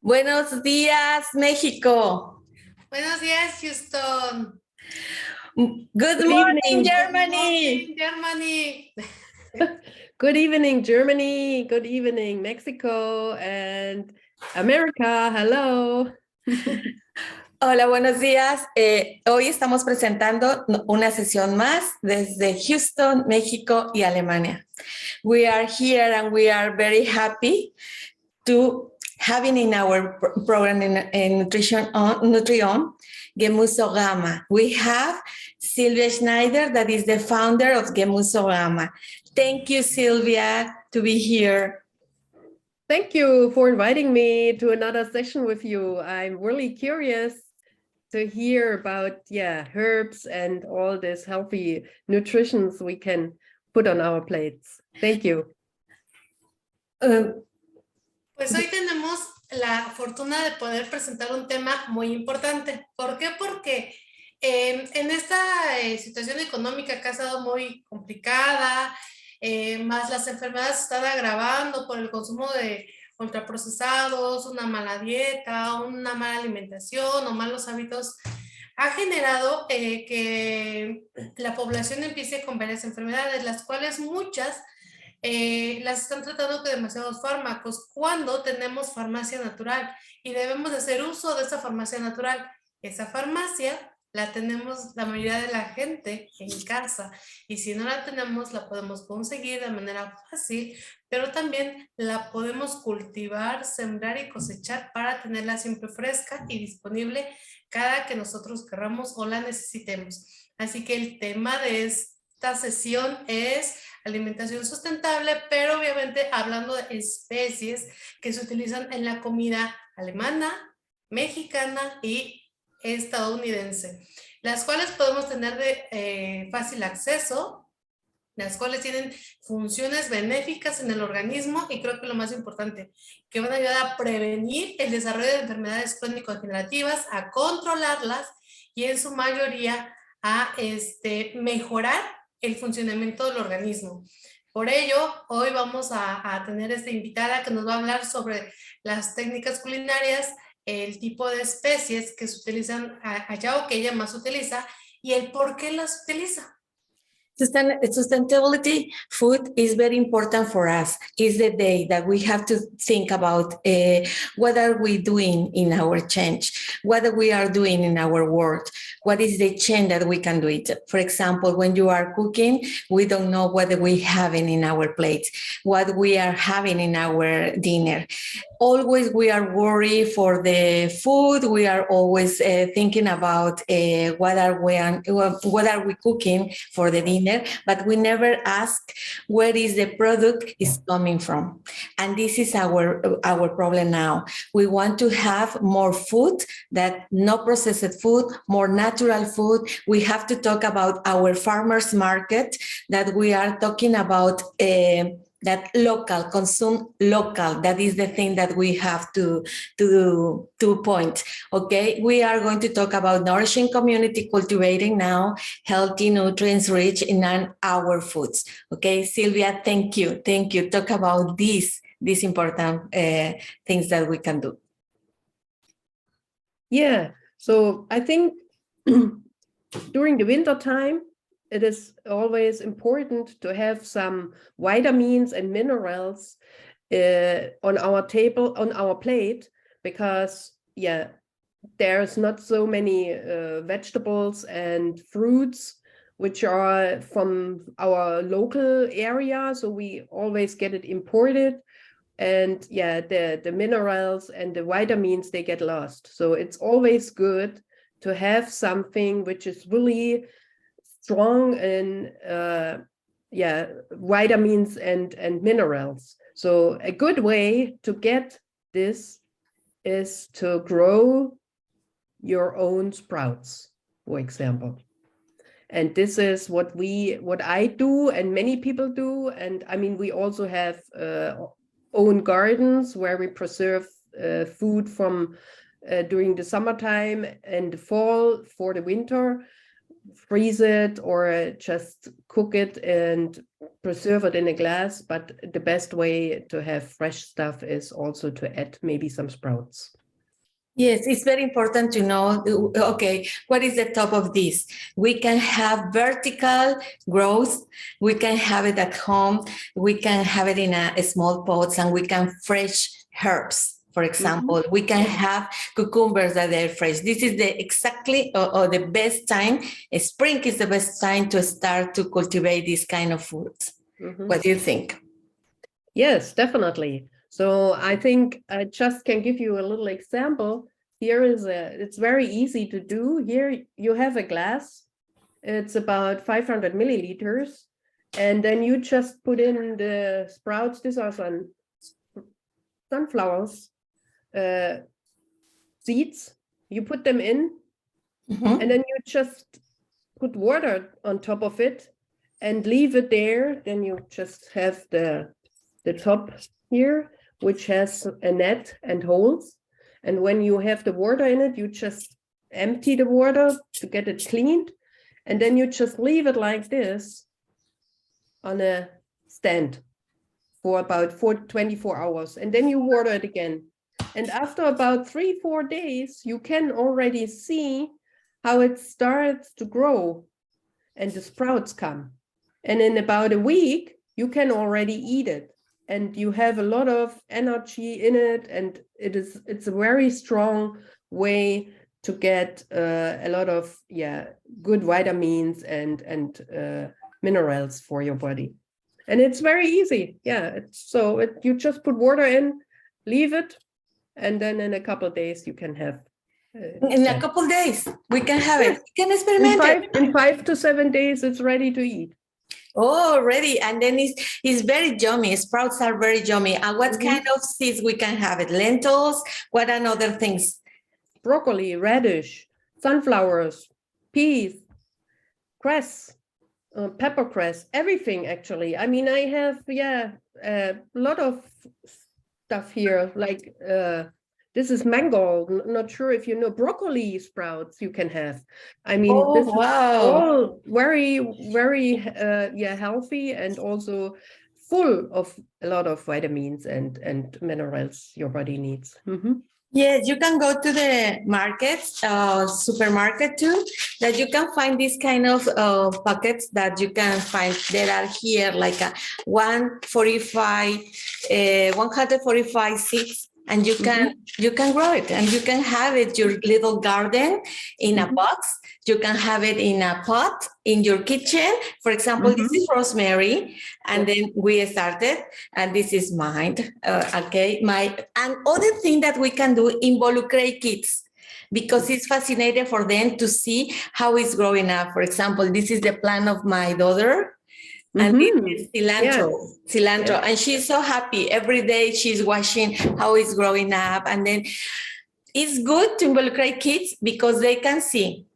Buenos días, México. Buenos días, Houston. Good morning, Germany. Good morning, Germany. Good evening, Germany. Good evening, Mexico and America. Hello. Hola, buenos días. Hoy estamos presentando una sesión más desde Houston, México y Alemania. We are here and we are very happy to having in our program in Nutrition Gemusogama. We have Sylvia Schneider, that is the founder of Gemusogama. Thank you, Sylvia, to be here. Thank you for inviting me to another session with you. I'm really curious to hear about herbs and all this healthy nutritions we can put on our plates. Thank you. Pues hoy tenemos la fortuna de poder presentar un tema muy importante. ¿Por qué? Porque en esta situación económica que ha estado muy complicada, más las enfermedades se están agravando por el consumo de ultraprocesados, una mala dieta, una mala alimentación o malos hábitos, ha generado que la población empiece con varias enfermedades, las cuales muchas las están tratando con demasiados fármacos, cuando tenemos farmacia natural y debemos de hacer uso de esa farmacia natural. Esa farmacia la tenemos la mayoría de la gente en casa, y si no la tenemos la podemos conseguir de manera fácil, pero también la podemos cultivar, sembrar y cosechar para tenerla siempre fresca y disponible cada que nosotros querramos o la necesitemos. Así que el tema de esta sesión es alimentación sustentable, pero obviamente hablando de especies que se utilizan en la comida alemana, mexicana y estadounidense, las cuales podemos tener de fácil acceso, las cuales tienen funciones benéficas en el organismo y creo que lo más importante, que van a ayudar a prevenir el desarrollo de enfermedades crónico-degenerativas, a controlarlas y en su mayoría a mejorar el funcionamiento del organismo. Por ello, hoy vamos a tener esta invitada que nos va a hablar sobre las técnicas culinarias, el tipo de especies que se utilizan allá o que ella más utiliza y el por qué las utiliza. Sustainability food is very important for us. It's the day that we have to think about what are we doing in our change, what we are doing in our world, what is the change that we can do it. For example, when you are cooking, we don't know what we having in our plates, what we are having in our dinner. Always we are worried for the food. We are always thinking about what are we cooking for the dinner, but we never ask where is the product is coming from. And this is our problem now. We want to have more food, that no processed food, more natural food. We have to talk about our farmers market, that we are talking about that local, consume local. That is the thing that we have to point. Okay, we are going to talk about nourishing community, cultivating now healthy, nutrients rich in our foods. Okay, Sylvia, thank you. Talk about these important things that we can do. Yeah, so I think during the winter time, it is always important to have some vitamins and minerals on our table, on our plate, because there's not so many vegetables and fruits which are from our local area, so we always get it imported, and the minerals and the vitamins, they get lost. So it's always good to have something which is really strong in vitamins and minerals. So a good way to get this is to grow your own sprouts, for example. And this is what I do and many people do. And I mean, we also have own gardens where we preserve food from during the summertime and the fall for the winter, freeze it or just cook it and preserve it in a glass, but the best way to have fresh stuff is also to add maybe some sprouts. Yes, it's very important to know, okay, what is the top of this? We can have vertical growth. We can have it at home. We can have it in a small pots, and we can fresh herbs. For example, we can have cucumbers that are fresh. This is the exactly or the best time. Spring is the best time to start to cultivate this kind of foods. What do you think? Yes, definitely. So I think I just can give you a little example. Here is it's very easy to do. Here you have a glass. It's about 500 milliliters. And then you just put in the sprouts. These are some sunflowers seeds. You put them in, and then you just put water on top of it and leave it there. Then you just have the top here, which has a net and holes. And when you have the water in it, you just empty the water to get it cleaned. And then you just leave it like this on a stand for about 24 hours. And then you water it again. And after about 3-4 days, you can already see how it starts to grow and the sprouts come. And in about a week, you can already eat it. And you have a lot of energy in it, and it's a very strong way to get a lot of good vitamins and minerals for your body. And it's very easy. You just put water in, leave it, and then in a couple of days you can have. In a couple of days we can have it. We can experiment it. In 5 to 7 days, it's ready to eat. Oh, ready. And then it's very yummy. Sprouts are very yummy. And what kind of seeds we can have it? Lentils? What are other things? Broccoli, radish, sunflowers, peas, cress, peppercress, everything actually. I mean, I have, a lot of stuff here, like this is mango. Not sure if you know broccoli sprouts you can have. I mean, this is all very, very, healthy and also full of a lot of vitamins and minerals your body needs. Yes, you can go to the market, supermarket too, that you can find these kind of packets that you can find that are here, like a 145 seeds. And you can grow it, and you can have it your little garden in a box. You can have it in a pot in your kitchen. For example, this is rosemary, and then we started, and this is mine. And other thing that we can do, involucrate kids, because it's fascinating for them to see how it's growing up. For example, this is the plant of my daughter. And this is cilantro. And she's so happy. Every day she's watching how it's growing up. And then it's good to involucrate kids because they can see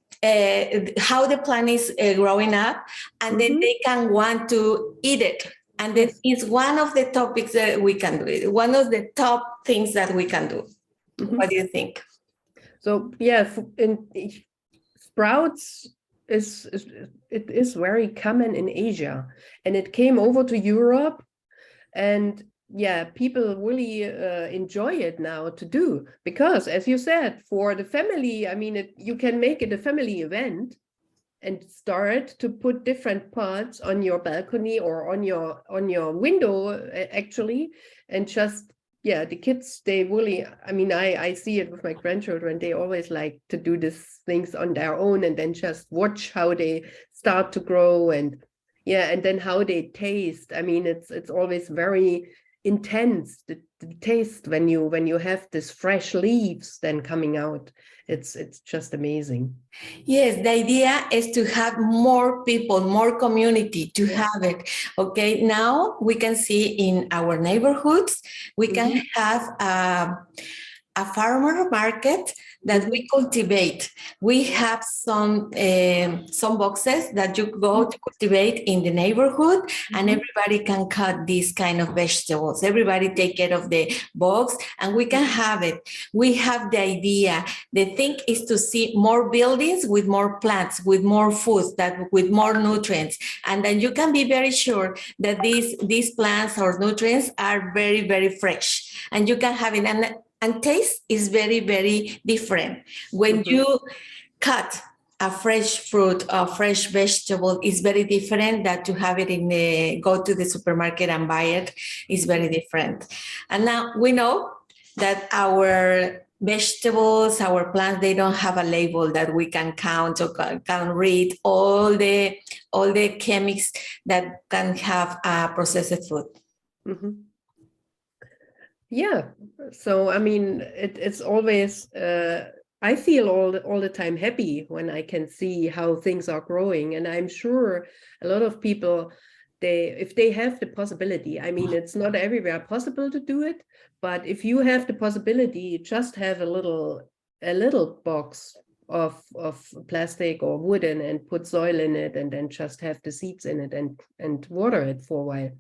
how the plant is growing up, and then they can want to eat it. And then it's one of the topics that we can do. One of the top things that we can do. What do you think? So, in sprouts, it is very common in Asia, and it came over to Europe, and people really enjoy it now to do, because as you said, for the family, I mean, you can make it a family event and start to put different pots on your balcony or on your window actually, and just the kids, they really, I mean, I see it with my grandchildren. They always like to do these things on their own and then just watch how they start to grow and then how they taste. I mean, it's always very intense, the taste when you have this fresh leaves then coming out. It's just amazing. Yes, the idea is to have more people, more community to have it. Okay, now we can see in our neighborhoods, we can have a farmer market that we cultivate. We have some boxes that you go to cultivate in the neighborhood, and everybody can cut these kind of vegetables. Everybody take care of the box, and we can have it. We have the idea. The thing is to see more buildings with more plants, with more foods, with more nutrients, and then you can be very sure that these plants or nutrients are very, very fresh, and you can have it. And taste is very, very different. When you cut a fresh fruit or fresh vegetable, is very different than to have it go to the supermarket and buy it. Is very different. And now we know that our vegetables, our plants, they don't have a label that we can count or can read all the chemics that can have a processed food. Yeah, so I mean, it's always, I feel all the time happy when I can see how things are growing. And I'm sure a lot of people, if they have the possibility, I mean, it's not everywhere possible to do it, but if you have the possibility, just have a little box of plastic or wooden and put soil in it, and then just have the seeds in it and water it for a while.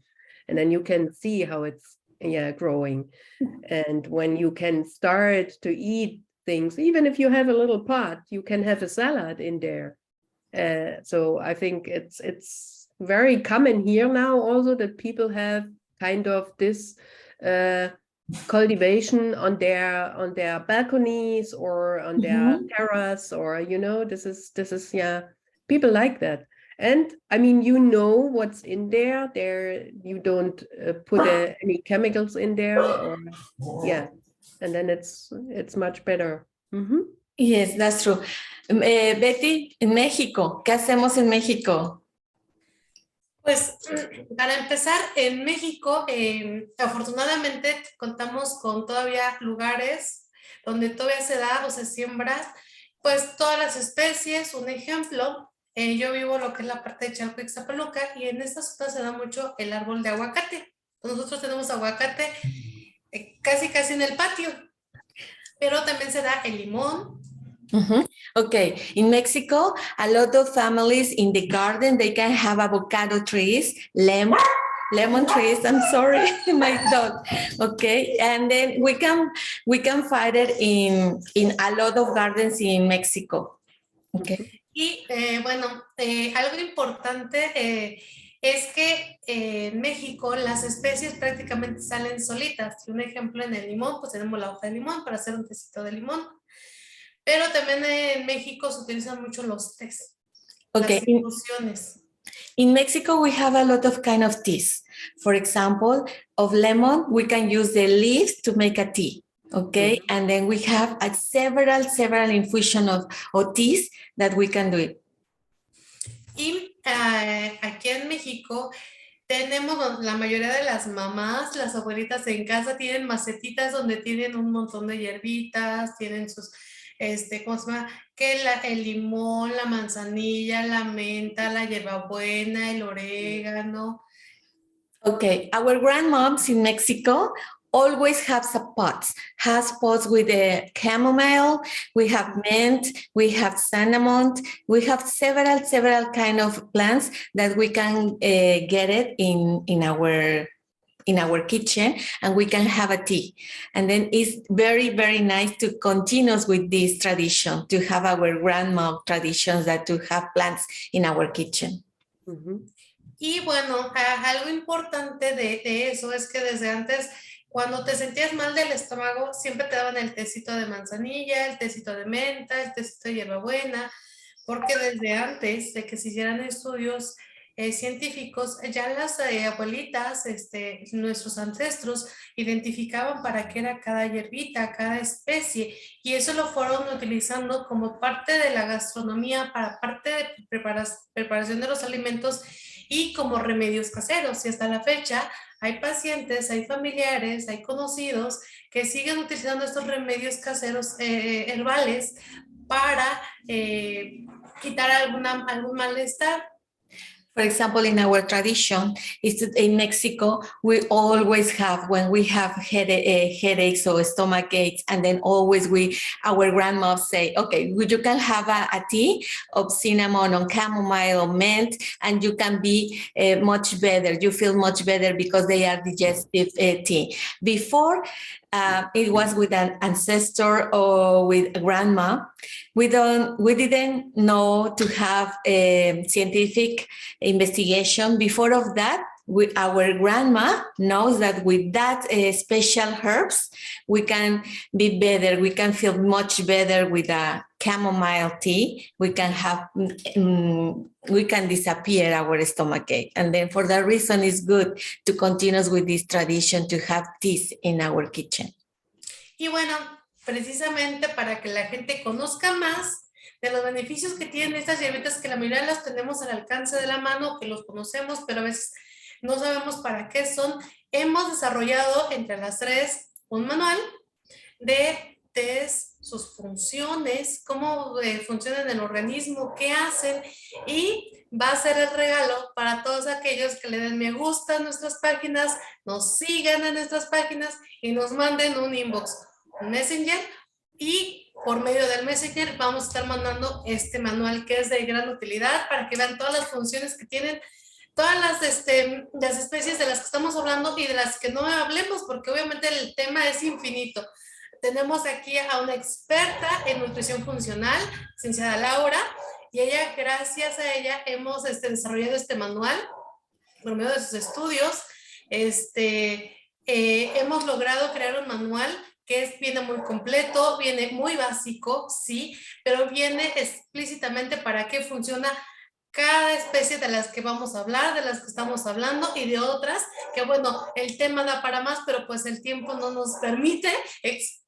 And then you can see how it's growing. And when you can start to eat things, even if you have a little pot, you can have a salad in there. So I think it's very common here now also that people have kind of this cultivation on their balconies or on their terrace, or this is people like that. And I mean, what's in there. You don't put any chemicals in there, or and then it's much better. Yes, that's true. Betty, en México, ¿qué hacemos en México? Pues para empezar, en México, afortunadamente contamos con todavía lugares donde todavía se da o se siembra pues todas las especies. Un ejemplo, yo vivo lo que es la parte de Chalco y Ixtapaluca, y en esta zona se da mucho el árbol de aguacate. Nosotros tenemos aguacate casi en el patio, pero también se da el limón. Okay, in Mexico, a lot of families in the garden, they can have avocado trees, lemon trees. I'm sorry, my dog. Okay, and then we can find it in a lot of gardens in Mexico. Okay. Y bueno, algo importante es que en México las especies prácticamente salen solitas. Un ejemplo, en el limón, pues tenemos la hoja de limón para hacer un tecito de limón. Pero también en México se utilizan mucho los tés, las infusiones. In Mexico, we have a lot of kind of teas. For example, of lemon, we can use the leaves to make a tea. Okay, and then we have several infusion of teas that we can do it. Y aquí en México tenemos, la mayoría de las mamás, las abuelitas en casa tienen macetitas donde tienen un montón de hierbitas, tienen sus, ¿cómo se llama? Que el limón, la manzanilla, la menta, la hierbabuena, el orégano. Okay, our grandmoms in Mexico always have pots with the chamomile, we have mint, we have cinnamon, we have several kind of plants that we can get it in our kitchen, and we can have a tea. And then it's very, very nice to continue with this tradition, to have our grandma traditions, that to have plants in our kitchen. Y bueno, algo importante de eso es que desde antes, cuando te sentías mal del estómago, siempre te daban el tecito de manzanilla, el tecito de menta, el tecito de hierbabuena, porque desde antes de que se hicieran estudios científicos, ya las abuelitas, nuestros ancestros, identificaban para qué era cada hierbita, cada especie, y eso lo fueron utilizando como parte de la gastronomía, para parte de preparación de los alimentos y como remedios caseros. Y hasta la fecha hay pacientes, hay familiares, hay conocidos que siguen utilizando estos remedios caseros herbales para quitar algún malestar. For example, in our tradition, it's in Mexico, we always have, when we have headaches or stomach aches, and then always our grandmas say, okay, you can have a tea of cinnamon or chamomile or mint, and you can be much better. You feel much better because they are digestive tea. Before, it was with an ancestor or with a grandma. We didn't know to have a scientific investigation. Before of that, our grandma knows that with that special herbs, we can be better. We can feel much better with a chamomile tea. We can have, we can disappear our stomach ache. And then for that reason, it's good to continue with this tradition to have teas in our kitchen. Y bueno, precisamente para que la gente conozca más de los beneficios que tienen estas hierbitas, que la mayoría las tenemos al alcance de la mano, que los conocemos, pero a veces no sabemos para qué son, hemos desarrollado entre las tres un manual de tés, sus funciones, cómo funcionan en el organismo, qué hacen, y va a ser el regalo para todos aquellos que le den me gusta a nuestras páginas, nos sigan en nuestras páginas y nos manden un inbox, un messenger, y por medio del messenger vamos a estar mandando este manual que es de gran utilidad para que vean todas las funciones que tienen todas las especies de las que estamos hablando y de las que no hablemos, porque obviamente el tema es infinito. Tenemos aquí a una experta en nutrición funcional, licenciada Laura, y ella, gracias a ella, hemos desarrollado este manual por medio de sus estudios. Hemos logrado crear un manual que viene muy completo, viene muy básico, sí, pero viene explícitamente para qué funciona cada especie de las que vamos a hablar, de las que estamos hablando y de otras, que bueno, el tema da para más, pero pues el tiempo no nos permite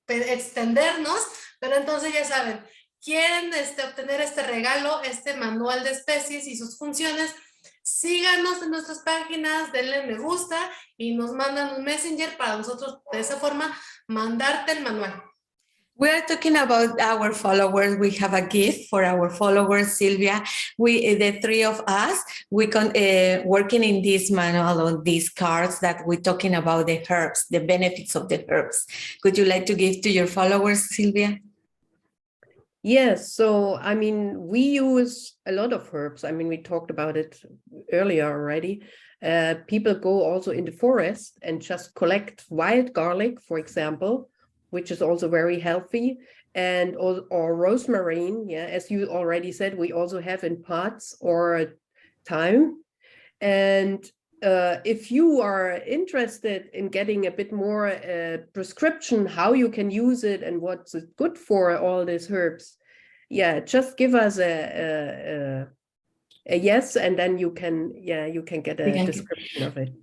extendernos, pero entonces ya saben, quieren obtener este regalo, este manual de especies y sus funciones, síganos en nuestras páginas, denle me gusta y nos mandan un messenger para nosotros de esa forma mandarte el manual. We are talking about our followers. We have a gift for our followers, Silvia. The three of us, we working in this manual on these cards that we're talking about the herbs, the benefits of the herbs. Could you like to give to your followers, Silvia? Yes, so I mean, we use a lot of herbs. I mean, we talked about it earlier already. People go also in the forest and just collect wild garlic, for example, which is also very healthy, and or rosemary. Yeah, as you already said, we also have in pots or thyme. And if you are interested in getting a bit more prescription, how you can use it and what's it good for, all these herbs, yeah, just give us a yes, and then you can get a description of it.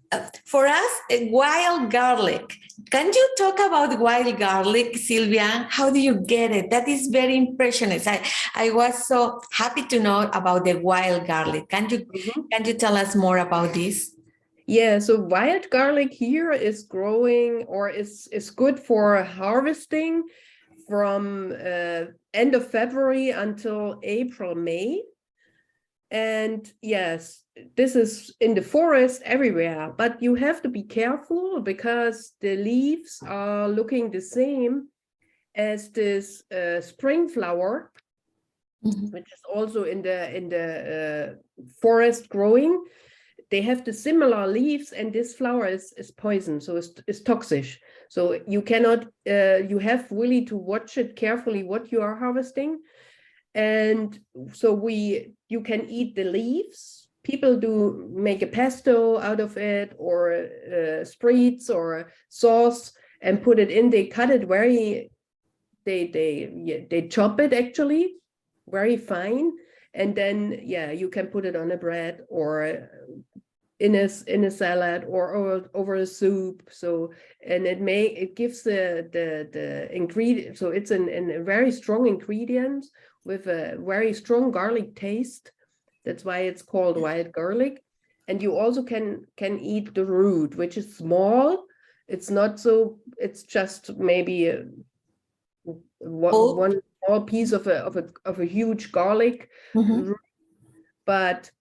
For us, wild garlic. Can you talk about wild garlic, Silvia? How do you get it? That is very impressionist. I was so happy to know about the wild garlic. Can you tell us more about this? Yeah, so wild garlic here is growing, or is good for harvesting from end of February until April, May. And yes, this is in the forest everywhere, but you have to be careful because the leaves are looking the same as this spring flower, which is also in the forest growing. They have the similar leaves, and this flower is poison, so it's toxic. So you cannot, you have really to watch it carefully what you are harvesting. And so you can eat the leaves. People do make a pesto out of it, or spreads or sauce, and put it in. They cut it very, they chop it actually very fine, and then you can put it on a bread or in a salad or over a soup. So, and it gives the ingredient. So it's a very strong ingredient with a very strong garlic taste. That's why it's called wild garlic. And you also can eat the root, which is small. It's not so, it's just maybe one small piece of a huge garlic root. But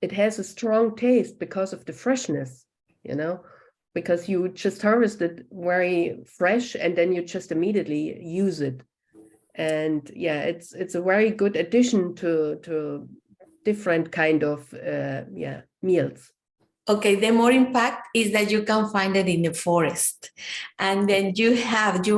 it has a strong taste because of the freshness, you know, because you just harvest it very fresh and then you just immediately use it. And yeah, it's a very good addition to different kind of meals. Okay, the more impact is that you can find it in the forest. And then you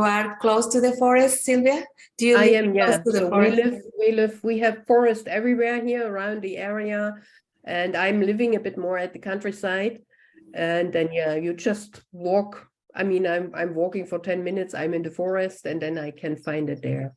are close to the forest, Sylvia? Do you I live am, close yeah. to the So forest? we have forest everywhere here around the area, and I'm living a bit more at the countryside. And then yeah, you just walk. I mean, I'm walking for 10 minutes, I'm in the forest, and then I can find it there.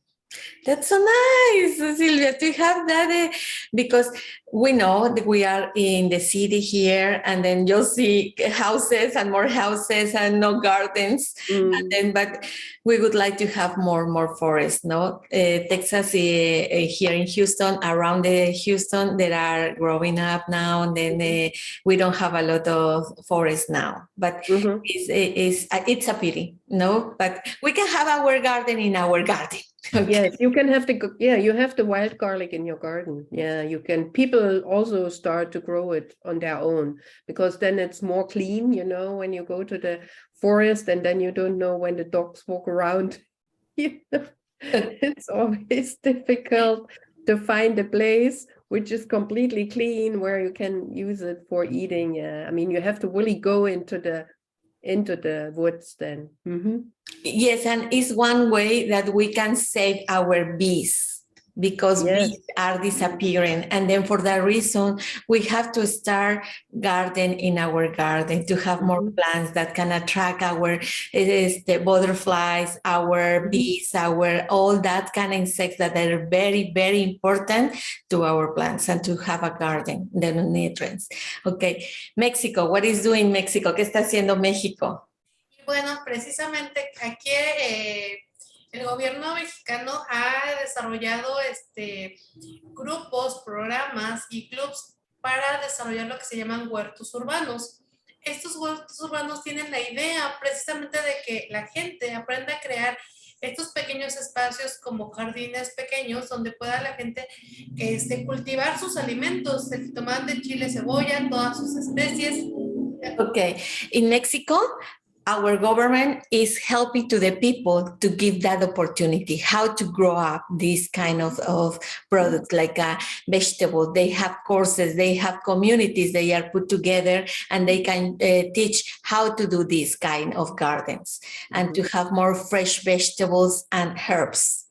That's so nice, Sylvia, to have that because we know that we are in the city here, and then you'll see houses and more houses and no gardens. And then, but we would like to have more forests. No, Texas here in Houston, around the Houston, that are growing up now, and then we don't have a lot of forests now. But it's a pity, no. But we can have our garden in our garden. Okay. Yes, you can have you have the wild garlic in your garden. Yeah, you can. People also start to grow it on their own because then it's more clean, you know, when you go to the forest and then you don't know when the dogs walk around. It's always difficult to find a place which is completely clean where you can use it for eating. I mean, you have to really go into the woods then. Yes, and it's one way that we can save our bees because bees are disappearing. And then for that reason, we have to start garden in our garden to have more plants that can attract the butterflies, our bees, all that kind of insects that are very, very important to our plants and to have a garden, the nutrients. Okay, Mexico, what is doing Mexico? ¿Qué está haciendo México? Bueno, precisamente aquí el gobierno mexicano ha desarrollado grupos, programas y clubs para desarrollar lo que se llaman huertos urbanos. Estos huertos urbanos tienen la idea precisamente de que la gente aprenda a crear estos pequeños espacios como jardines pequeños donde pueda la gente cultivar sus alimentos, el tomate, chile, cebolla, todas sus especies. Okay, in Mexico, our government is helping to the people to give that opportunity, how to grow up these kind of products like vegetables. They have courses, they have communities, they are put together and they can teach how to do this kind of gardens and to have more fresh vegetables and herbs.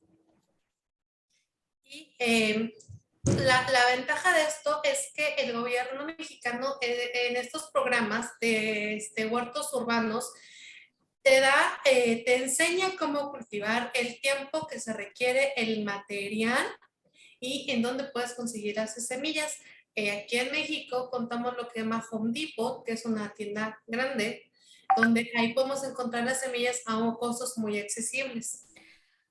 La ventaja de esto es que el gobierno mexicano en estos programas de huertos urbanos te enseña cómo cultivar, el tiempo que se requiere, el material y en dónde puedes conseguir las semillas. Aquí en México contamos lo que se llama Home Depot, que es una tienda grande, donde ahí podemos encontrar las semillas a costos muy accesibles.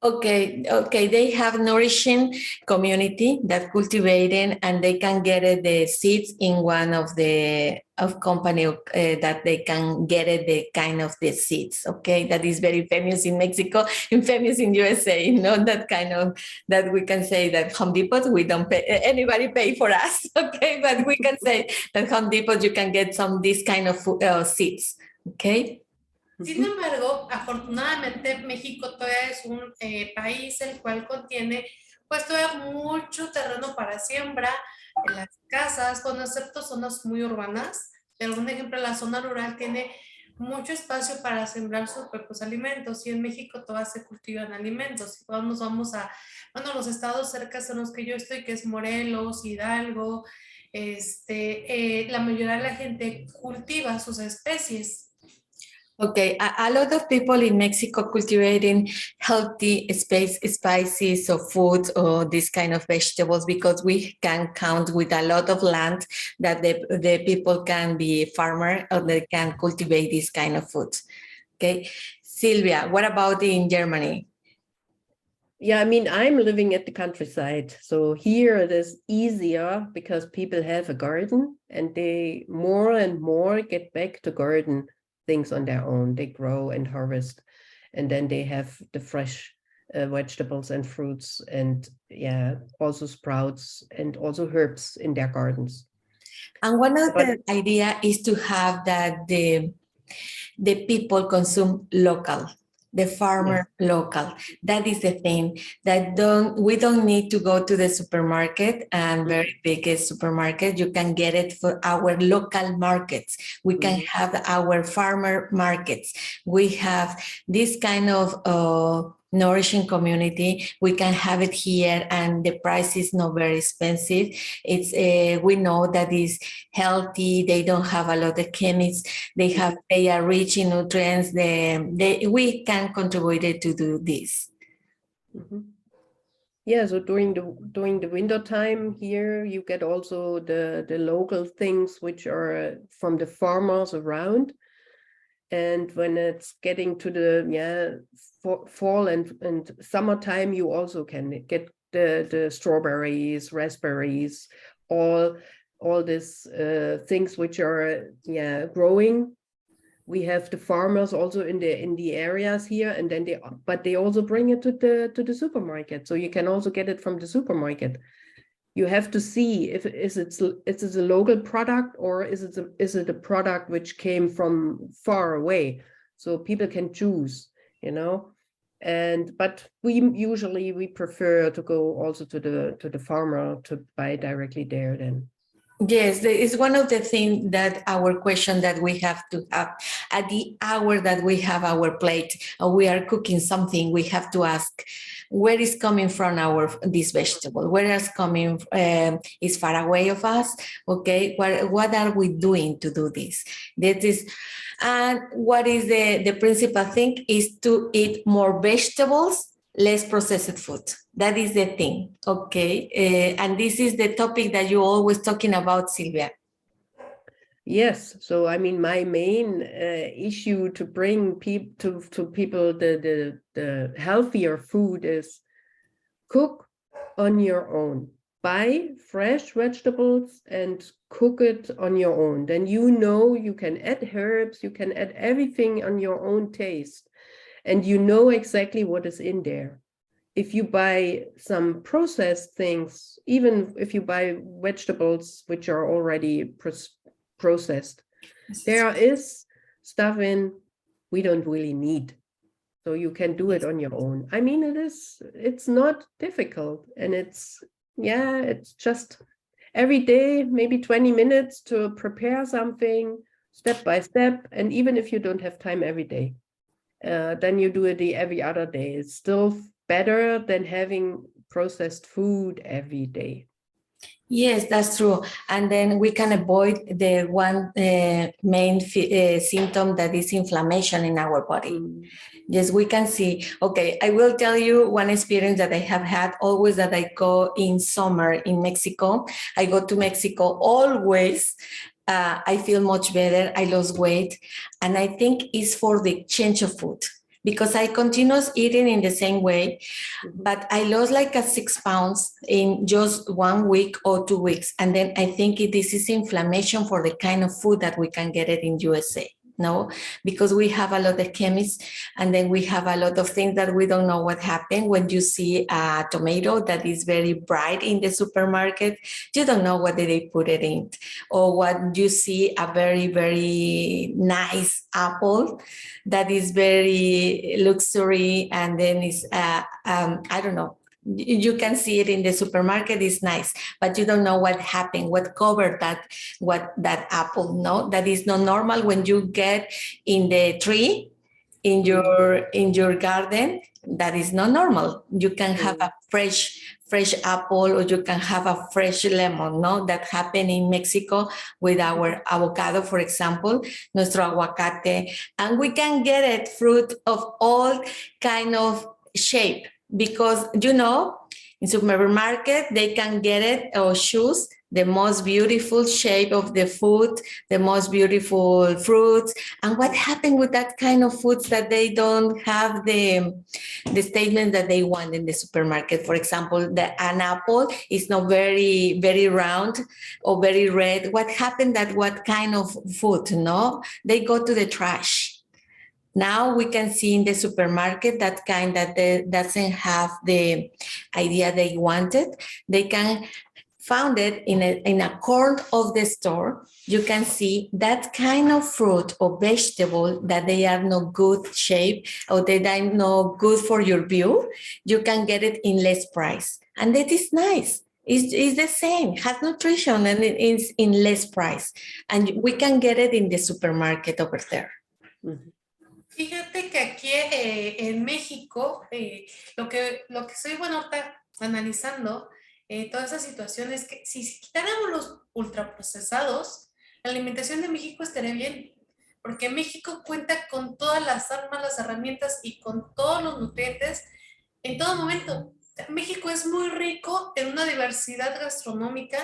Okay, they have nourishing community that cultivating and they can get the seeds in one of company that they can get the kind of the seeds. Okay, that is very famous in Mexico and famous in USA. Not that kind of that we can say that Home Depot we don't pay anybody pay for us. Okay, but we can say that Home Depot you can get this kind of seeds. Okay. Sin embargo, afortunadamente México todavía es un país el cual contiene pues todavía mucho terreno para siembra en las casas, con excepto zonas muy urbanas, pero un ejemplo, la zona rural tiene mucho espacio para sembrar sus propios alimentos y en México todavía se cultivan alimentos. Y cuando nos vamos a, los estados cercanos en los que yo estoy, que es Morelos, Hidalgo, la mayoría de la gente cultiva sus especies. Okay, a lot of people in Mexico cultivating healthy spices or foods or this kind of vegetables because we can count with a lot of land that the people can be farmer or they can cultivate this kind of foods. Okay, Sylvia, what about in Germany? Yeah, I mean, I'm living at the countryside. So here it is easier because people have a garden and they more and more get back to garden things on their own. They grow and harvest, and then they have the fresh vegetables and fruits and also sprouts and also herbs in their gardens. And one of But the idea is to have that the people consume local, the farmer local. That is the thing that we don't need to go to the supermarket and very big supermarket. You can get it for our local markets. We can have our farmer markets. We have this kind of nourishing community. We can have it here, and the price is not very expensive. It's we know that is healthy. They don't have a lot of chemicals. They are rich in nutrients. We can contribute to do this. Yeah, so during the winter time here, you get also the local things which are from the farmers around. And when it's getting to the fall and summertime, you also can get the strawberries, raspberries, all these things which are growing. We have the farmers also in the areas here, and then they also bring it to the supermarket. So you can also get it from the supermarket. You have to see if it's a local product, or is it a product which came from far away, so people can choose, you know. But we prefer to go also to the farmer to buy directly there then. Yes, it's one of the things that our question that we have to have at the hour that we have our plate, or we are cooking something, we have to ask, where is coming from this vegetable? Where is coming? Is far away of us? Okay, what are we doing to do this? That is, and what is the principal thing is to eat more vegetables, less processed food. That is the thing, okay? And this is the topic that you're always talking about, Silvia. Yes, so I mean, my main issue to bring people to people the healthier food is cook on your own. Buy fresh vegetables and cook it on your own. Then you can add herbs, you can add everything on your own taste, and you know exactly what is in there. If you buy some processed things, even if you buy vegetables which are already processed, there is stuff in we don't really need. So you can do it on your own. I mean, it's not difficult, and it's just every day, maybe 20 minutes to prepare something step by step. And even if you don't have time every day, then you do it every other day. It's still better than having processed food every day. Yes, that's true. And then we can avoid the one main symptom, that is inflammation in our body. Yes, we can see. Okay, I will tell you one experience that I have had always, that I go in summer in Mexico. I go to Mexico always. I feel much better. I lost weight. And I think it's for the change of food, because I continuous eating in the same way, but I lost like 6 pounds in just 1 week or 2 weeks. And then I think this is inflammation for the kind of food that we can get it in USA. No, because we have a lot of chemists, and then we have a lot of things that we don't know what happened. When you see a tomato that is very bright in the supermarket, you don't know what did they put it in. Or what you see a very, very nice apple that is very luxury, and then is I don't know, you can see it in the supermarket, is nice, but you don't know what happened, what covered that apple. No, that is not normal. When you get in the tree in your garden, that is not normal. You can have a fresh apple, or you can have a fresh lemon. No, that happened in Mexico with our avocado, for example, nuestro aguacate, and we can get it fruit of all kind of shape. Because, in supermarket, they can get it or choose the most beautiful shape of the food, the most beautiful fruits. And what happened with that kind of foods that they don't have the statement that they want in the supermarket? For example, an apple is not very, very round or very red. What happened that what kind of food, they go to the trash. Now we can see in the supermarket that kind that doesn't have the idea they wanted. They can found it in a corner of the store. You can see that kind of fruit or vegetable that they are not good shape or they are not good for your view. You can get it in less price. And that is nice. It's the same, has nutrition and it is in less price. And we can get it in the supermarket over there. Mhm. Fíjate que aquí en México, lo que estoy, bueno, ahorita analizando toda esa situación es que si quitáramos los ultraprocesados, la alimentación de México estaría bien, porque México cuenta con todas las armas, las herramientas y con todos los nutrientes en todo momento. México es muy rico en una diversidad gastronómica,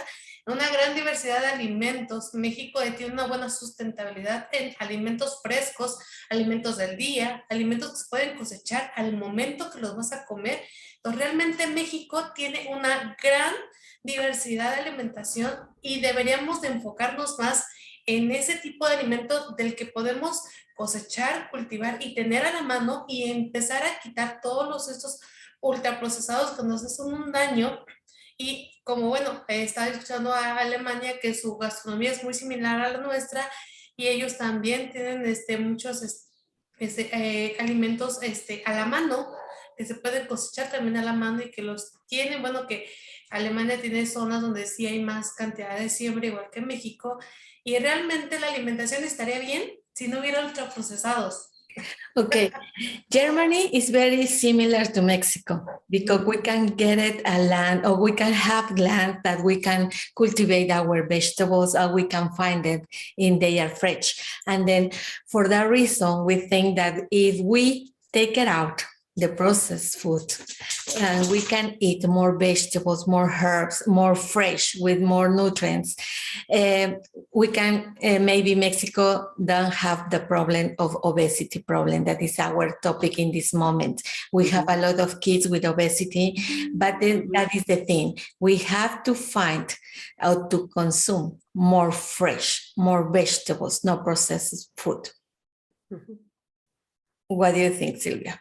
en una gran diversidad de alimentos. México tiene una buena sustentabilidad en alimentos frescos, alimentos del día, alimentos que se pueden cosechar al momento que los vas a comer. Entonces, realmente México tiene una gran diversidad de alimentación y deberíamos de enfocarnos más en ese tipo de alimento del que podemos cosechar, cultivar y tener a la mano y empezar a quitar todos estos ultraprocesados que nos hacen un daño. Y como bueno, estaba escuchando a Alemania que su gastronomía es muy similar a la nuestra y ellos también tienen muchos alimentos a la mano que se pueden cosechar también a la mano y que los tienen, bueno, que Alemania tiene zonas donde sí hay más cantidad de siembra igual que México y realmente la alimentación estaría bien si no hubiera ultraprocesados. Okay, Germany is very similar to Mexico because we can get it a land or we can have land that we can cultivate our vegetables or we can find it in they are fresh. And then for that reason, we think that if we take it out, the processed food, we can eat more vegetables, more herbs, more fresh with more nutrients. We can, maybe Mexico don't have the problem of obesity problem. That is our topic in this moment. We have a lot of kids with obesity, but that is the thing. We have to find out to consume more fresh, more vegetables, no processed food. Mhm. What do you think, Silvia?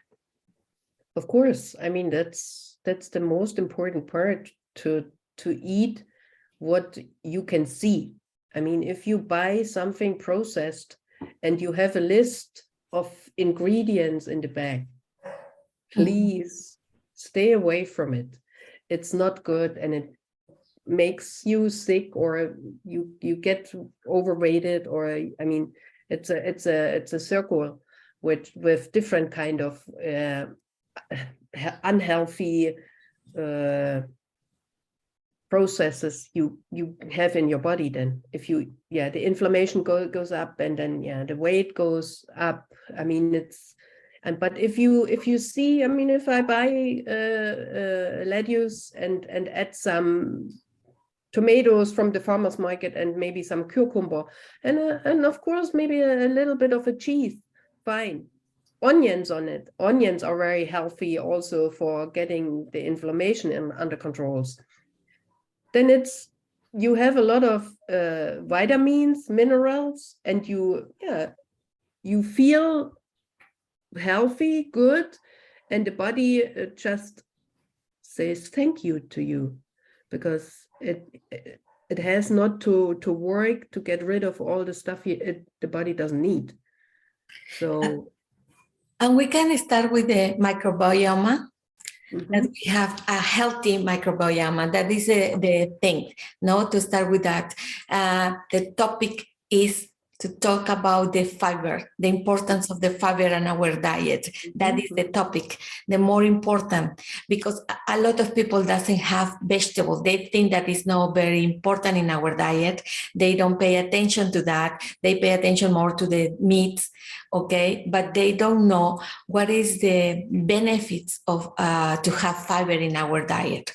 Of course, I mean that's the most important part to eat what you can see. I mean, if you buy something processed and you have a list of ingredients in the bag, please stay away from it. It's not good and it makes you sick or you get overweighted or I mean it's a circle with different kind of unhealthy processes you have in your body. Then if the inflammation goes up and then the weight goes up. I mean but if you see, I mean, if I buy lettuce and add some tomatoes from the farmer's market and maybe some cucumber and of course maybe a little bit of a cheese, fine. Onions on it. Onions are very healthy also for getting the inflammation under controls. Then you have a lot of vitamins, minerals, and you feel healthy, good, and the body just says thank you to you because it has not to work to get rid of all the stuff the body doesn't need. So. And we can start with the microbiome. That we have a healthy microbiome. That is the thing, no? To start with that. The topic is to talk about the fiber, the importance of the fiber in our diet. That is the topic, the more important, because a lot of people doesn't have vegetables. They think that is not very important in our diet. They don't pay attention to that. They pay attention more to the meats, okay? But they don't know what is the benefits of to have fiber in our diet.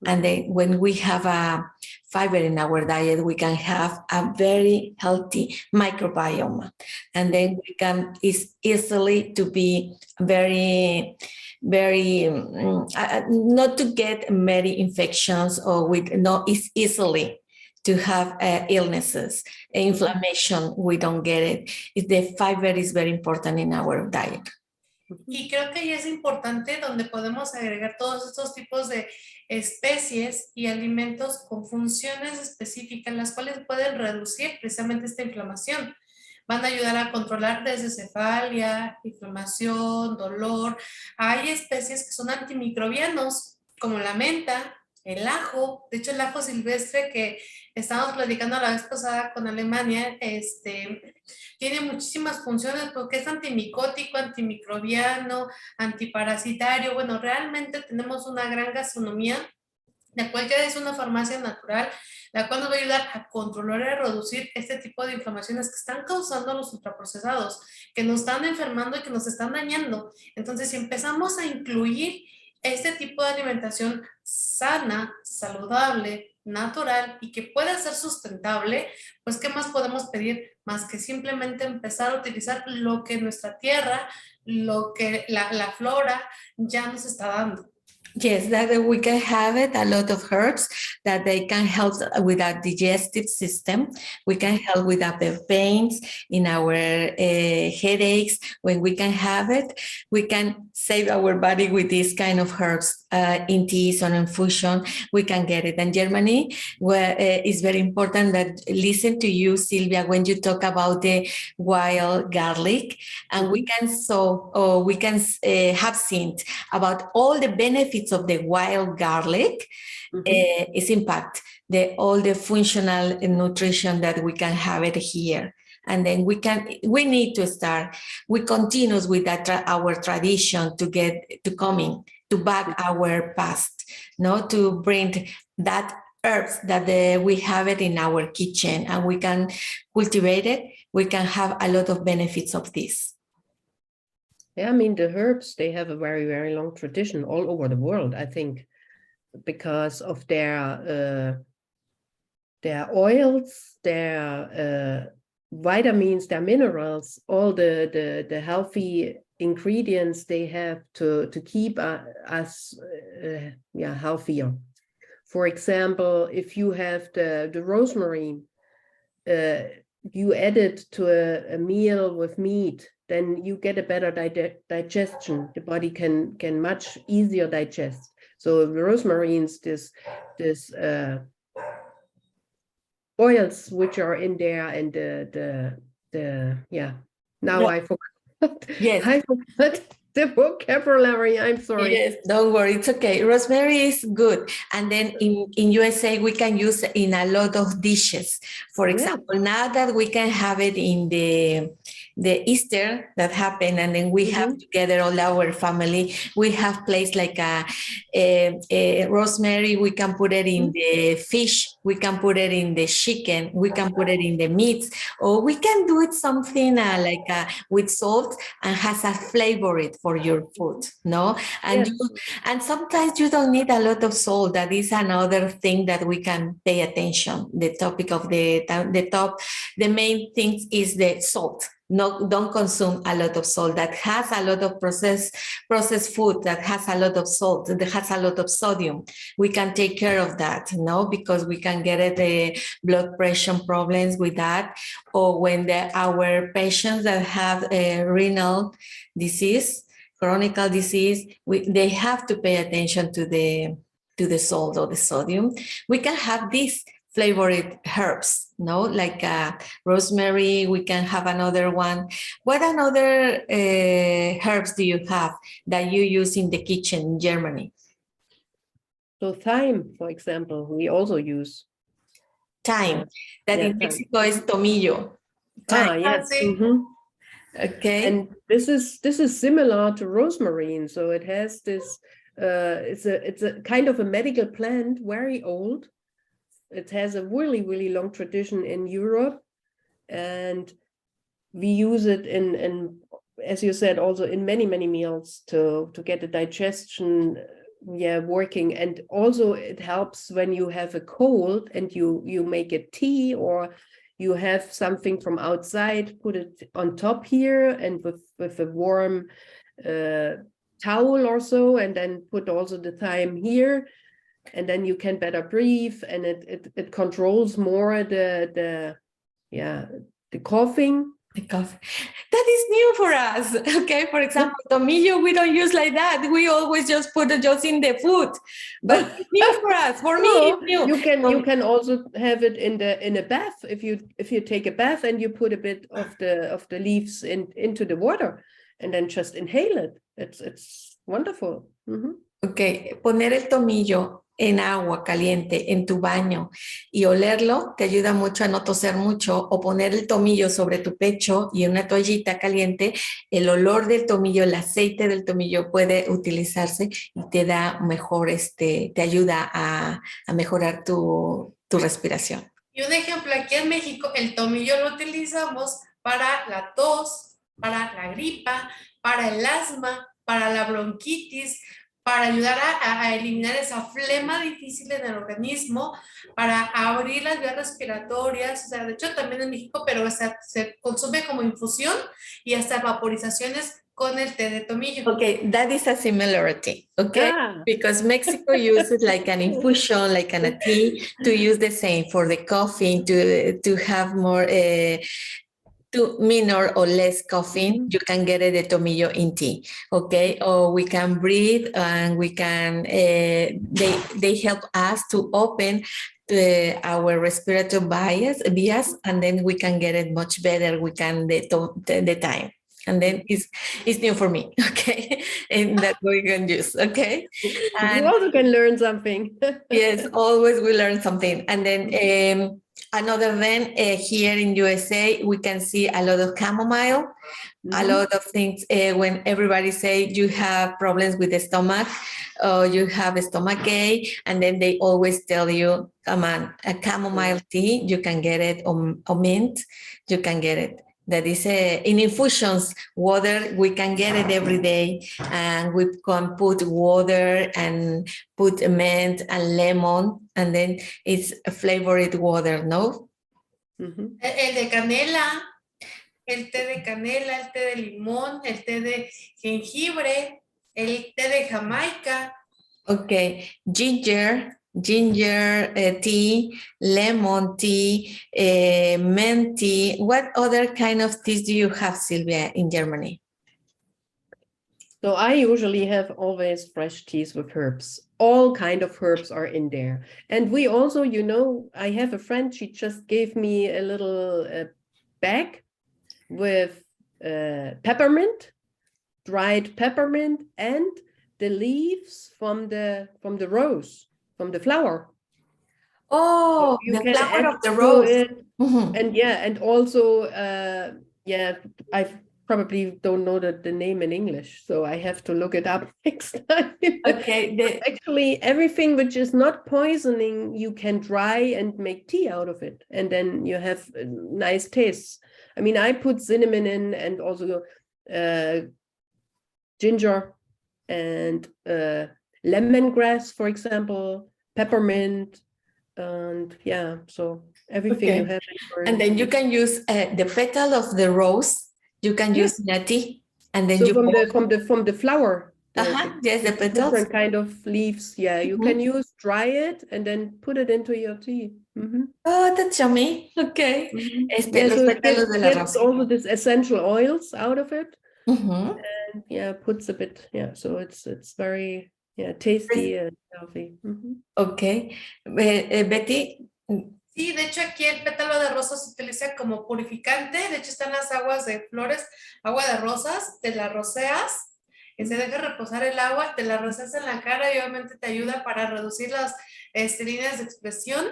And then when we have a fiber in our diet, we can have a very healthy microbiome. And then we can easily to be very, very, not to get many infections or it's easily to have illnesses, inflammation, we don't get it. The fiber is very important in our diet. Y creo que ahí es importante donde podemos agregar todos estos tipos de especies y alimentos con funciones específicas, las cuales pueden reducir precisamente esta inflamación. Van a ayudar a controlar desde cefalia, inflamación, dolor. Hay especies que son antimicrobianos, como la menta, el ajo. De hecho, el ajo silvestre que estábamos platicando la vez pasada con Alemania, tiene muchísimas funciones porque es antimicótico, antimicrobiano, antiparasitario. Bueno, realmente tenemos una gran gastronomía, la cual ya es una farmacia natural, la cual nos va a ayudar a controlar y a reducir este tipo de inflamaciones que están causando los ultraprocesados, que nos están enfermando y que nos están dañando. Entonces, si empezamos a incluir este tipo de alimentación sana, saludable, natural y que pueda ser sustentable, pues ¿qué más podemos pedir? Más que simplemente empezar a utilizar lo que nuestra tierra, lo que la flora ya nos está dando. Yes, that we can have it, a lot of herbs that they can help with our digestive system. We can help with the pains in our headaches. When we can have it, we can save our body with these kind of herbs in teas or infusion. We can get it. In Germany, where it's very important that listen to you, Silvia, when you talk about the wild garlic, and we can have seen about all the benefits of the wild garlic. Its impact, all the functional nutrition that we can have it here. And then we need to start, we continue with that our tradition to get to coming to back our past, no, to bring that herbs that we have it in our kitchen and we can cultivate it. We can have a lot of benefits of this. Yeah, I mean, the herbs, they have a very, very long tradition all over the world, I think, because of their oils, their vitamins, their minerals, all the healthy ingredients they have to keep us healthier. For example, if you have the rosemary, you add it to a meal with meat, then you get a better digestion. The body can much easier digest. So the rosmarines, this oils which are in there, and now I forgot. Yes. I forgot the vocabulary. I'm sorry. Yes, don't worry, it's okay. Rosemary is good, and then in USA we can use it in a lot of dishes. For example, now that we can have it in the Easter that happened, and then we have together all our family. We have placed like a rosemary. We can put it in the fish. We can put it in the chicken. We can put it in the meats, or we can do it something with salt and has a flavor it for your food, no? And and sometimes you don't need a lot of salt. That is another thing that we can pay attention. The topic of the main thing is the salt. No, don't consume a lot of salt. That has a lot of processed food that has a lot of salt, that has a lot of sodium. We can take care of that, no, because we can get the blood pressure problems with that, or when our patients that have a renal disease, chronic disease, they have to pay attention to the salt or the sodium. We can have these flavored herbs, no, like rosemary. We can have another one. What another herbs do you have that you use in the kitchen in Germany? So thyme, for example, we also use. Thyme, that in Mexico is tomillo. Thyme. Yes. Okay. And this is similar to rosemary. So it has this. It's a kind of a medical plant, very old. It has a really, really long tradition in Europe, and we use it in as you said, also in many, many meals to get the digestion working. And also it helps when you have a cold and you make a tea, or you have something from outside, put it on top here, and with a warm towel or so, and then put also the thyme here. And then you can better breathe, and it controls more the coughing. The coffee. That is new for us. Okay, for example, tomillo we don't use like that. We always just put it just in the food. But it's new for us. For me, No, it's new. you can also have it in a bath if you take a bath and you put a bit of the leaves into the water and then just inhale it. It's wonderful. Ok, poner el tomillo en agua caliente en tu baño y olerlo te ayuda mucho a no toser mucho, o poner el tomillo sobre tu pecho y una toallita caliente, el olor del tomillo, el aceite del tomillo puede utilizarse y te da mejor, te ayuda a mejorar tu respiración. Y un ejemplo, aquí en México el tomillo lo utilizamos para la tos, para la gripa, para el asma, para la bronquitis, para ayudar a eliminar esa flema difícil en el organismo, para abrir las vías respiratorias. O sea, de hecho también en México, pero se consume como infusión y hasta vaporizaciones con el té de tomillo. Okay, that is a similarity, okay? Because Mexico uses like an infusion, like an a tea, to use the same for the coffee, to have more, to minor or less caffeine, you can get the tomillo in tea, okay? Or we can breathe and we can, they help us to open our respiratory bias, and then we can get it much better. We can the time. And then it's new for me, okay? And that we can use, okay? And you also can learn something. Yes, always we learn something. And then another then here in USA, we can see a lot of chamomile, a lot of things when everybody say you have problems with the stomach, or you have a stomach ache, and then they always tell you, come on, a chamomile tea, you can get it, or mint, you can get it. That is in infusions, water, we can get it every day, and we can put water and put mint and lemon, and then it's a flavored water, no? El de canela, el té de canela, el té de limón, el té de jengibre, el té de Jamaica. Okay, ginger tea, lemon tea, mint tea. What other kind of teas do you have, Silvia, in Germany? So I usually have always fresh teas with herbs. All kind of herbs are in there. And we also, you know, I have a friend, she just gave me a little bag with peppermint, dried peppermint, and the leaves from the rose, from the flower. Oh, you the can flower add of the to rose. it. And yeah, and also I probably don't know the name in English, so I have to look it up next time. Okay. Actually, everything which is not poisoning, you can dry and make tea out of it, and then you have nice tastes. I mean, I put cinnamon in, and also ginger and lemongrass, for example, peppermint, and yeah, so everything you have. And then you can use the petal of the rose. You can use nutty, and then so you from the flower. Yes, the petals. Different kind of leaves. Yeah, you can use, dry it, and then put it into your tea. Oh, that's yummy. Okay. Yeah, Los so pétalos de la gets rosa. all this essential oils out of it, and puts a bit. So it's very tasty and healthy. Okay, Betty. Sí, de hecho aquí el pétalo de rosa se utiliza como purificante. De hecho están las aguas de flores, agua de rosas, te la roceas, se deja reposar el agua, te la roceas en la cara y obviamente te ayuda para reducir las líneas de expresión.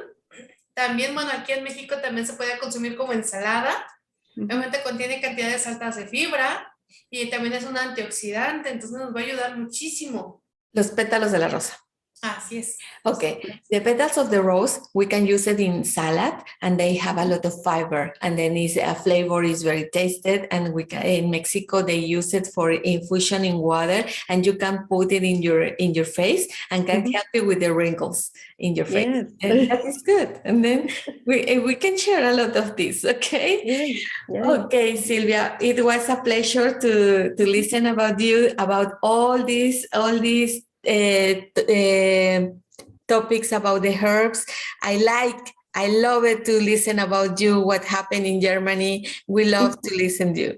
También, bueno, aquí en México también se puede consumir como ensalada. Obviamente contiene cantidades altas de fibra y también es un antioxidante, entonces nos va a ayudar muchísimo. Los pétalos de la rosa. Así es. Okay, the petals of the rose, we can use it in salad, and they have a lot of fiber, and then flavor is very tasted. And we can, in Mexico, they use it for infusion in water, and you can put it in your face, and can help you with the wrinkles in your face. Yes. And that is good. And then we can share a lot of this. Okay. Yeah. Okay, Silvia, it was a pleasure to listen about you, about all these topics about the herbs. I like I love it to listen about you, what happened in Germany. We love to listen to you.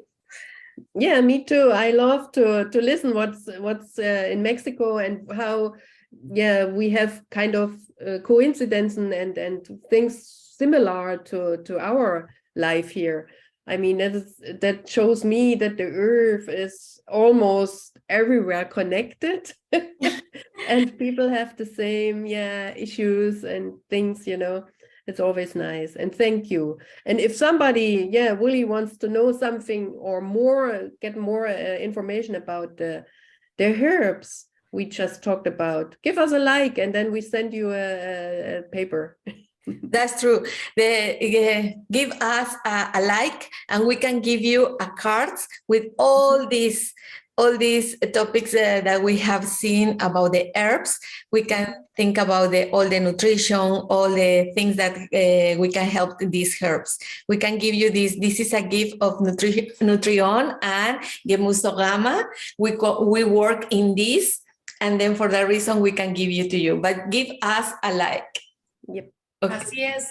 Yeah, me too. I love to listen what's in Mexico and how, yeah, we have kind of coincidence and things similar to our life here. I mean, that shows me that the earth is almost everywhere connected and people have the same, yeah, issues and things, you know. It's always nice. And thank you. And if somebody, yeah, really wants to know something or more, get more information about the herbs we just talked about, give us a like and then we send you a paper. That's true. Give us a like and we can give you a card with all these topics that we have seen about the herbs. We can think about all the nutrition, all the things that we can help these herbs. We can give you this. This is a gift of Nutrion and Gemusogama. We work in this, and then for that reason we can give you to you. But give us a like. Yep. Okay. Así es.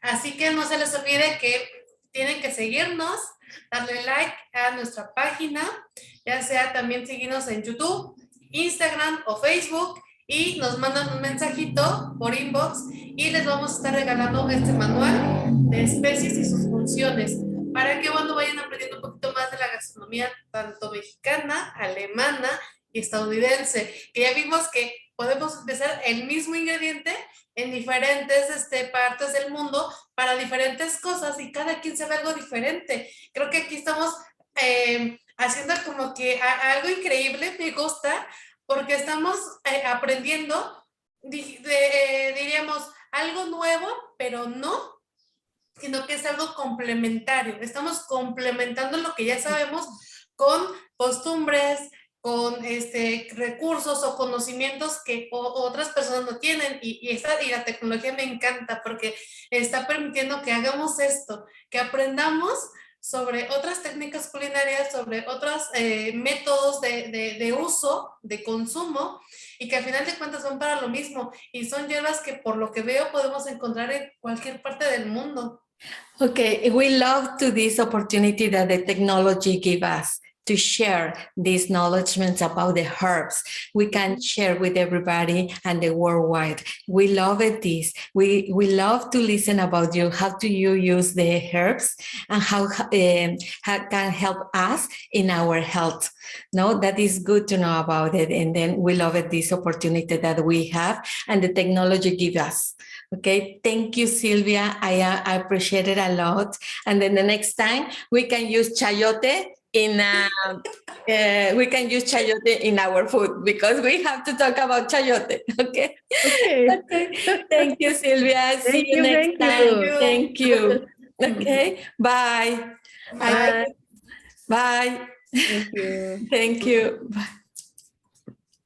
Así que no se les olvide que tienen que seguirnos, darle like a nuestra página, ya sea también seguirnos en YouTube, Instagram o Facebook y nos mandan un mensajito por inbox y les vamos a estar regalando este manual de especies y sus funciones para que cuando vayan aprendiendo un poquito más de la gastronomía tanto mexicana, alemana y estadounidense, que ya vimos que podemos utilizar el mismo ingrediente en diferentes partes del mundo para diferentes cosas y cada quien sabe algo diferente. Creo que aquí estamos haciendo como que algo increíble, me gusta, porque estamos aprendiendo, diríamos, algo nuevo, pero no, sino que es algo complementario. Estamos complementando lo que ya sabemos con costumbres, con recursos o conocimientos que otras personas no tienen y la tecnología me encanta porque está permitiendo que hagamos esto, que aprendamos sobre otras técnicas culinarias, sobre otros métodos de uso, de consumo y que al final de cuentas van para lo mismo y son hierbas que por lo que veo podemos encontrar en cualquier parte del mundo. Okay, we love to this opportunity that the technology give us to share these knowledgements about the herbs. We can share with everybody and the worldwide. We love it. We love to listen about you. How do you use the herbs and how can help us in our health? No, that is good to know about it. And then we love it, this opportunity that we have and the technology give us. Okay, thank you, Sylvia. I appreciate it a lot. And then the next time we can use chayote in our food because we have to talk about chayote. Okay. Okay. Thank you, Sylvia. See you next time. Thank you. Okay. Bye. Bye. Bye. Thank you. Thank you. Bye.